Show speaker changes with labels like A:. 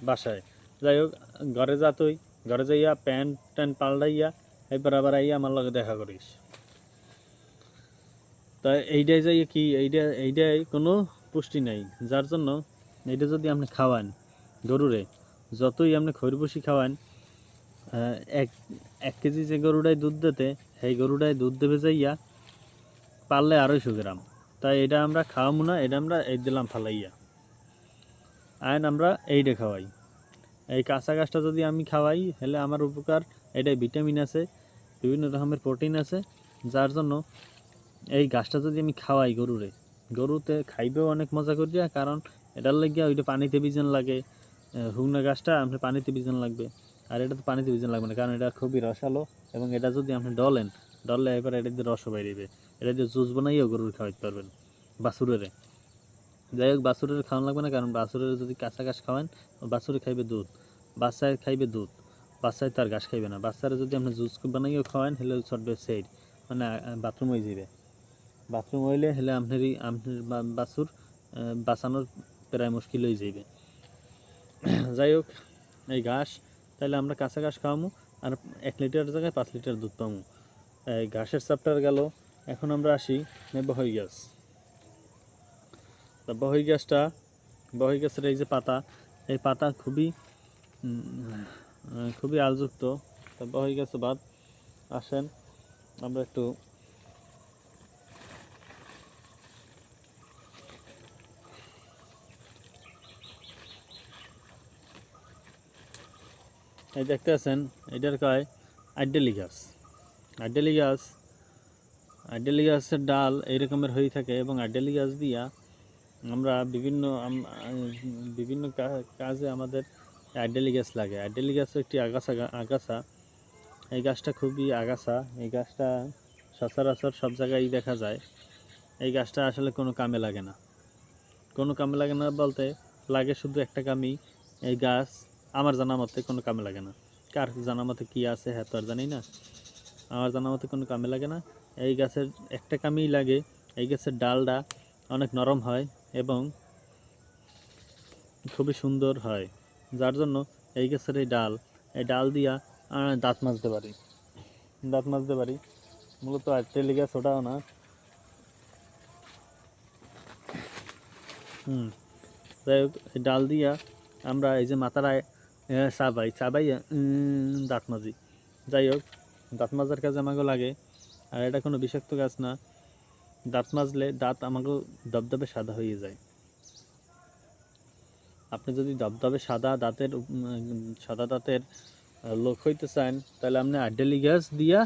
A: বাসায়। যাই হোক, ঘরে যা তুই, ঘরে যাইয়া প্যান্ট ট্যান্ট পাল্টাইয়া এরপর আবার আইয়া আমার লগে দেখা করিস। তা এইটাই যাই কি, এইটাই কোনো পুষ্টি নাই, যার জন্য এইটা যদি আপনি খাওয়ান গরুরে, যতই আপনি খৈরভুসি খাওয়ান, এক 1 কেজি যে গরুটাই দুধ দিতে, সেই গরুটাই দুধ দেবে যাইয়া পারলে 250 গ্রাম। তাই এটা আমরা খাওয়াবো না, এটা আমরা এই দিলাম ফালাইয়া। আইন আমরা এইটা খাওয়াই। এই কাঁচা ঘাসটা যদি আমি খাওয়াই হলে আমার উপকার, এটাই ভিটামিন আছে, বিভিন্ন রকমের প্রোটিন আছে, যার জন্য এই ঘাসটা যদি আমি খাওয়াই গরুরে, গরুতে খাইবেও অনেক মজা করিয়া, কারণ এটার লাগিয়া ওইটা পানিতে ভিজান লাগে। শুকনো ঘাসটা আপনি পানিতে ভিজান লাগবে, আর এটা তো পানিতে ভিজান লাগবে না, কারণ এটা খুবই রসালো, এবং এটা যদি আপনি ডললে এবার এটা দিয়ে রসও বাইরিবে, এটা দিয়ে জুস বানাইও গরুর খাওয়াইতে পারবেন বাছুরেরে। যাই হোক, বাছুরের খাওয়ানো লাগবে না, কারণ বাছুরের যদি কাঁচা ঘাস খাওয়ান, বাছুরে খাইবে দুধ, বাচ্চায় খাইবে দুধ, বাচ্চায় তার ঘাস খাইবে না। বাচ্চারা যদি আপনি জুস বানাইও খাওয়ান হলে ছটবে সেইড, মানে বাথরুম হয়ে যাবে। বাথরুম হইলে হলে আপনার বাছুর বাঁচানোর প্রায় মুশকিল হয়ে যাইবে। যাই হোক, এই ঘাস তাহলে আমরা কাঁচা ঘাস খাওয়ামু, আর 1 লিটার জায়গায় 5 লিটার দুধ পামু। এই ঘাসের চ্যাপ্টার গেল। এখন আমরা আসি বহই গাছ। তা বহই গাছের এই যে পাতা, এই পাতা খুবই আলযুক্ত। তা বহই গাছ বাদ আসেন আমরা একটু এই দেখতে আছেন, এটার কয় আইডেলি গাছ। আইডেলি গাছের ডাল এই রকমের হয়ে থাকে, এবং আইডেলি গাছ দিয়া আমরা বিভিন্ন কাজে আমাদের আইডেলি গাছ লাগে। আইডেলি গাছ একটি আগাছা। এই গাছটা খুবই আগাছা। এই গাছটা সচরাচর সব জায়গায় দেখা যায়। এই গাছটা আসলে কোনো কামে লাগে না। বলতে লাগে শুধু একটা কামই, এই গাছ আমার জানা মতে কোনো কামে লাগে না। কার জানা মতে কী আছে হ্যাঁ তো আর জানি না। আমার জানা মতে কোনো কামে লাগে না। এই গাছের একটা কামেই লাগে, এই গাছের ডালটা অনেক নরম হয় এবং খুবই সুন্দর হয়, যার জন্য এই গাছের এই ডাল দিয়া দাঁত মাজতে পারি। মূলত আইডেলি গাছ ওটাও না। যাই হোক, এই ডাল দিয়া আমরা এই যে মাথায় চাবাই দাঁত মাজি। যাই হোক, দাঁত মাজার কাজে আমাকে লাগে, আর এটা কোনো বিষাক্ত গাছ না। দাঁত মাজলে দাঁত আমাকে দবদবে সাদা হয়ে যায়। আপনি যদি দবদবে সাদা দাঁতের লোক হইতে চান, তাহলে আপনি আইডেলি গাছ দিয়া